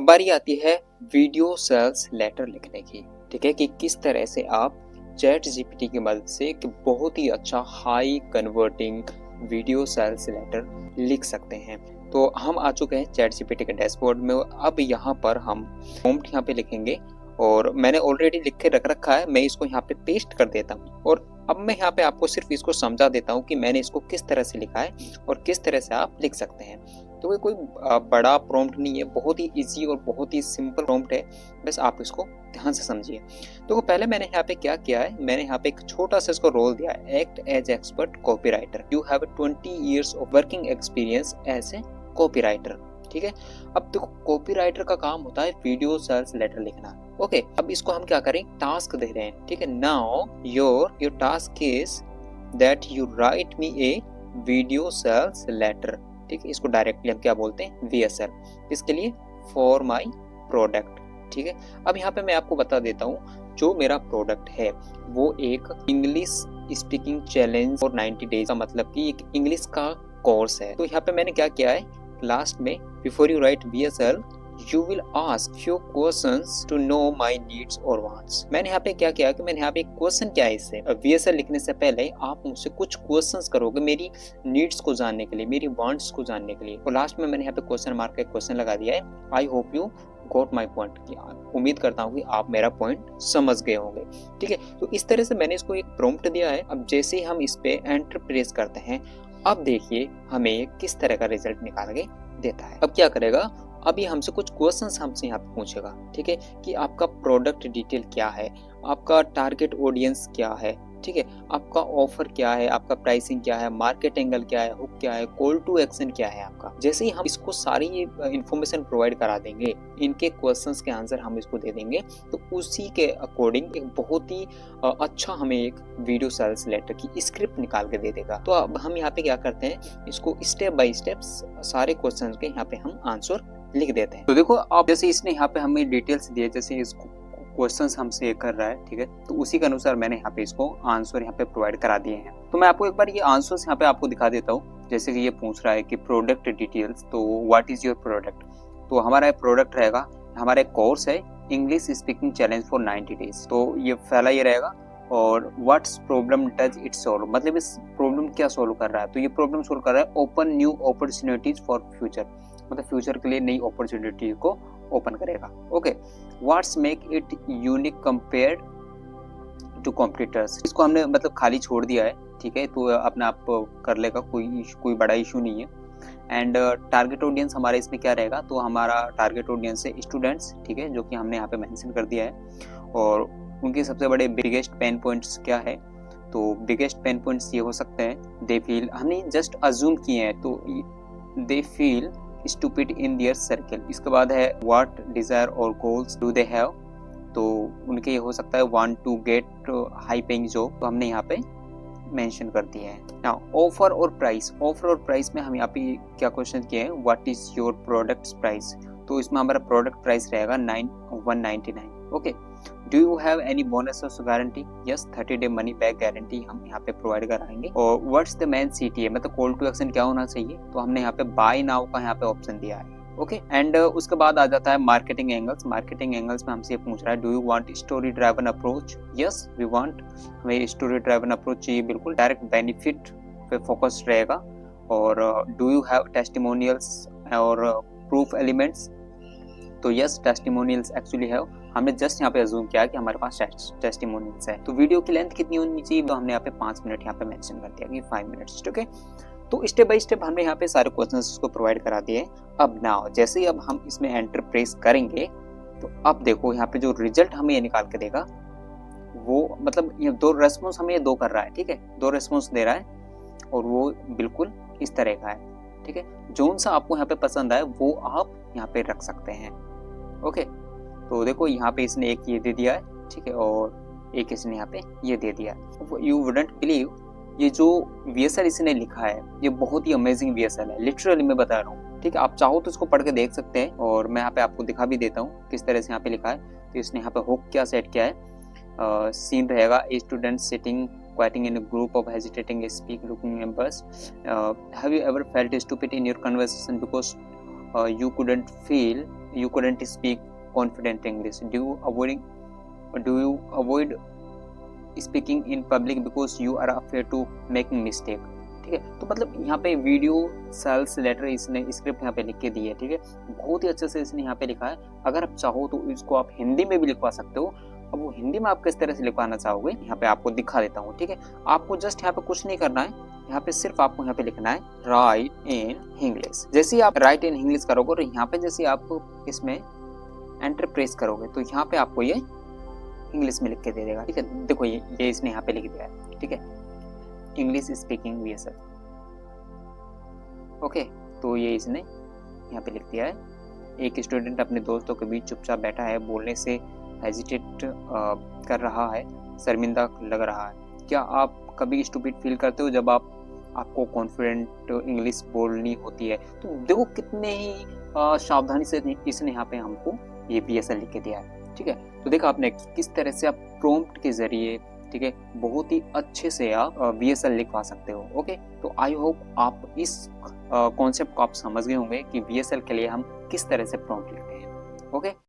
बारी आती है वीडियो सेल्स लेटर लिखने की। ठीक है कि किस तरह से आप चैट जीपीटी की मदद से एक बहुत ही अच्छा high converting video sales letter लिख सकते हैं। तो हम आ चुके हैं चैट जीपीटी के डैशबोर्ड में। अब यहाँ पर हम प्रॉम्प्ट यहाँ पे लिखेंगे और मैंने ऑलरेडी लिख के रख रखा है, मैं इसको यहाँ पे पेस्ट कर देता हूँ। और अब मैं यहाँ पे आपको सिर्फ इसको समझा देता हूँ कि मैंने इसको किस तरह से लिखा है और किस तरह से आप लिख सकते हैं। तो ये कोई बड़ा प्रॉम्प्ट नहीं है, बहुत ही इजी और बहुत ही सिंपल प्रॉम्प्ट है, बस आप इसको ध्यान से समझिए। तो पहले मैंने यहाँ पे क्या किया है, मैंने यहाँ पे एक छोटा सा इसको रोल दिया है, act as expert copywriter, you have 20 years of working experience as a copywriter. ठीक है, अब देखो कॉपीराइटर का काम होता है वीडियो सेल्स लेटर लिखना। ओके, अब इसको हम क्या करें, टास्क दे रहे हैं। ठीक है, now your task is that you write me a video sales letter. ठीक है, इसको डायरेक्टली हम क्या बोलते हैं, VSL, इसके लिए फॉर माई प्रोडक्ट। ठीक है, अब यहाँ पे मैं आपको बता देता हूँ जो मेरा प्रोडक्ट है वो एक English speaking challenge for 90 days का मतलब कि एक इंग्लिश का कोर्स है। तो यहाँ पे मैंने क्या किया है, लास्ट में before you right VSL you will ask few questions to know my needs or wants। मैंने यहाँ पे क्या किया कि मैंने यहाँ पे एक क्वेश्चन क्या है इससे, VSL लिखने से पहले आप मुझसे कुछ क्वेश्चंस करोगे मेरी नीड्स को जानने के लिए, मेरी वांट्स को जानने के लिए। और लास्ट में मैंने यहाँ पे क्वेश्चन मार्क का क्वेश्चन लगा दिया है, I hope you got my point. उम्मीद करता हूँ कि आप मेरा पॉइंट समझ गए होंगे। ठीक है, तो इस तरह से मैंने इसको एक प्रॉम्प्ट दिया है। अब जैसे ही हम इस पे एंटर प्रेस करते हैं, अब देखिए हमें किस तरह का रिजल्ट निकाल के देता है। अब क्या करेगा, अभी हमसे कुछ क्वेश्चंस हमसे यहाँ पे पूछेगा। ठीक है, कि आपका प्रोडक्ट डिटेल क्या है, आपका टारगेट ऑडियंस क्या है, ठीक है, आपका ऑफर क्या है, आपका प्राइसिंग क्या है, मार्केट एंगल क्या है, हुक क्या है, कॉल टू एक्शन क्या है आपका। जैसे ही हम इसको सारी ये इन्फॉर्मेशन प्रोवाइड करा देंगे, इनके क्वेश्चंस के आंसर हम इसको दे देंगे, तो उसी के अकॉर्डिंग एक बहुत ही अच्छा हमें एक वीडियो सेल्स लेटर की स्क्रिप्ट निकाल के दे देगा। तो अब हम यहाँ पे क्या करते हैं, इसको स्टेप बाय स्टेप सारे क्वेश्चन के यहाँ पे हम आंसर लिख देते हैं। तो देखो आप जैसे इसने यहाँ पे हमें डिटेल्स दिए, जैसे इसको क्वेश्चंस हमसे कर रहा है, ठीक है, तो उसी के अनुसार मैंने यहाँ पे इसको आंसर यहाँ पे प्रोवाइड करा दिए हैं। तो मैं आपको एक बार ये आंसर्स यहाँ पे आपको दिखा देता हूँ। जैसे कि ये पूछ रहा है कि प्रोडक्ट डिटेल्स, तो व्हाट इज योर प्रोडक्ट। तो हमारा प्रोडक्ट रहेगा, हमारा एक कोर्स है English speaking challenge for 90 days। तो ये पहला ये रहेगा। और what's problem does it solve, मतलब इस प्रॉब्लम क्या सॉल्व कर रहा है, तो ये प्रॉब्लम सॉल्व कर रहा है open new opportunities for future, मतलब फ्यूचर के लिए नई अपॉर्चुनिटी को ओपन करेगा। Okay, what's make it unique compared to competitors, इसको हमने मतलब खाली छोड़ दिया है। ठीक है, तो अपने आप कर लेगा, कोई बड़ा इशू नहीं है। एंड टारगेट ऑडियंस हमारा इसमें क्या रहेगा, तो हमारा टारगेट ऑडियंस है स्टूडेंट्स। ठीक है, जो कि हमने यहाँ पे मेंशन कर दिया है। और उनके सबसे बड़े बिगेस्ट पेन पॉइंट्स क्या है, तो बिगेस्ट पेन पॉइंट्स ये हो सकते हैं, दे फील, हमने जस्ट अज्यूम किए हैं, तो they feel stupid in their circle. इसके बाद है व्हाट डिजायर और गोल्स डू दे हैव, तो उनके ये हो सकता है want to get high paying job, तो हमने यहाँ पे मेंशन कर दिया है। नाउ ऑफर और प्राइस, ऑफर और प्राइस में हम यहाँ पे क्या क्वेश्चन किए हैं, what is your product price, तो इसमें हमारा प्रोडक्ट प्राइस रहेगा 199। Okay, do you have any bonus और guarantee, yes 30 day money back guarantee हम यहाँ पे प्रोवाइड कराएंगे। और व्हाट्स द मेन CTA, मतलब कॉल टू एक्शन क्या होना चाहिए, तो हमने यहाँ पे बाय नाउ का यहाँ पे ऑप्शन दिया है। ओके, एंड उसके बाद आ जाता है मार्केटिंग एंगल्स। मार्केटिंग एंगल्स में हमसे ये पूछ रहा है, do you want story driven approach, yes we want, हमें स्टोरी ड्राइवन अप्रोच चाहिए, बिल्कुल डायरेक्ट बेनिफिट पे फोकस रहेगा। और डू यू हैव टेस्टिमोनियल्स और प्रूफ एलिमेंट्स, तो यस टेस्टिमोनियल्स एक्चुअली है, हमने जस्ट यहाँ पे अज्यूम किया कि हमारे पास टेस्टिमोनियल्स है। तो वीडियो की लेंथ कितनी होनी चाहिए, तो हमने यहाँ पे 5 मिनट यहाँ पे मेंशन कर दिया कि 5 मिनट्स। ठीक है, तो स्टेप बाय स्टेप हमने यहाँ पे सारे क्वेश्चंस को प्रोवाइड करा दिए। अब नाउ जैसे ही अब हम इसमें एंटर प्रेस करेंगे, तो अब देखो यहाँ पे जो रिजल्ट हमें ये निकाल के देगा, वो मतलब ये 2 रेस्पॉन्स हमें ये 2 कर रहा है। ठीक है, 2 रेस्पॉन्स दे रहा है और वो बिल्कुल इस तरह का है। ठीक है, जो सा आपको यहाँ पे पसंद आए वो आप यहाँ पे रख सकते हैं। ओके, तो देखो यहाँ पे इसने एक ये दे दिया है, ठीक है, और एक इसने यहाँ पे ये दे दिया है। यू वुडंट बिलीव, ये जो VSL इसने लिखा है ये बहुत ही अमेजिंग VSL है, लिटरली मैं बता रहा हूँ। ठीक है, आप चाहो तो इसको पढ़ के देख सकते हैं, और मैं यहाँ पे आपको दिखा भी देता हूँ किस तरह से यहाँ पे लिखा है। तो इसने यहाँ पे हुक क्या सेट किया है, सीन रहेगा, a student sitting quietly in a group of hesitating speak looking embarrassed, have you ever felt stupid in your conversation because you couldn't feel you couldn't speak confident English. Do you avoid speaking in public because you are afraid to making mistake. ठीक है, तो मतलब यहाँ पे video sales letter इसने script यहाँ पे लिख के दी है। ठीक है, बहुत ही अच्छे से इसने यहाँ पे लिखा है। अगर आप चाहो तो इसको आप हिंदी में भी लिखवा सकते हो। अब वो हिंदी में आप किस तरह से लिखवाना चाहोगे यहाँ पे आपको दिखा देता हूँ। ठीक है, आपको जस्ट यहाँ पे कुछ नहीं करना है, यहाँ पे सिर्फ आपको यहाँ पे लिखना है राइट इन इंग्लिश। जैसे ही आप राइट इन इंग्लिश करोगे और यहाँ पे जैसे आप इसमें एंटर प्रेस करोगे तो यहाँ पे आपको ये इंग्लिश में लिख के दे देगा। ठीक है, देखो ये इसने यहाँ पे लिख दिया है। ठीक है, इंग्लिश स्पीकिंग VSL। ओके, तो ये इसने यहाँ पे लिख दिया है। एक स्टूडेंट अपने दोस्तों के बीच चुपचाप बैठा है, बोलने से हेजिटेट कर रहा है, शर्मिंदा लग रहा है। क्या आप कभी स्टूपिड फील करते हो जब आपको कॉन्फिडेंट इंग्लिश बोलनी होती है? तो देखो कितने ही सावधानी से इसने यहाँ पे हमको ये VSL लिख के दिया है। ठीक है, तो देखा आपने किस तरह से आप प्रॉम्प्ट के जरिए, ठीक है, बहुत ही अच्छे से आप VSL लिखवा सकते हो। ओके, तो आई होप आप इस कॉन्सेप्ट को आप समझ गए होंगे कि VSL के लिए हम किस तरह से प्रॉम्प्ट लिखते हैं। ओके।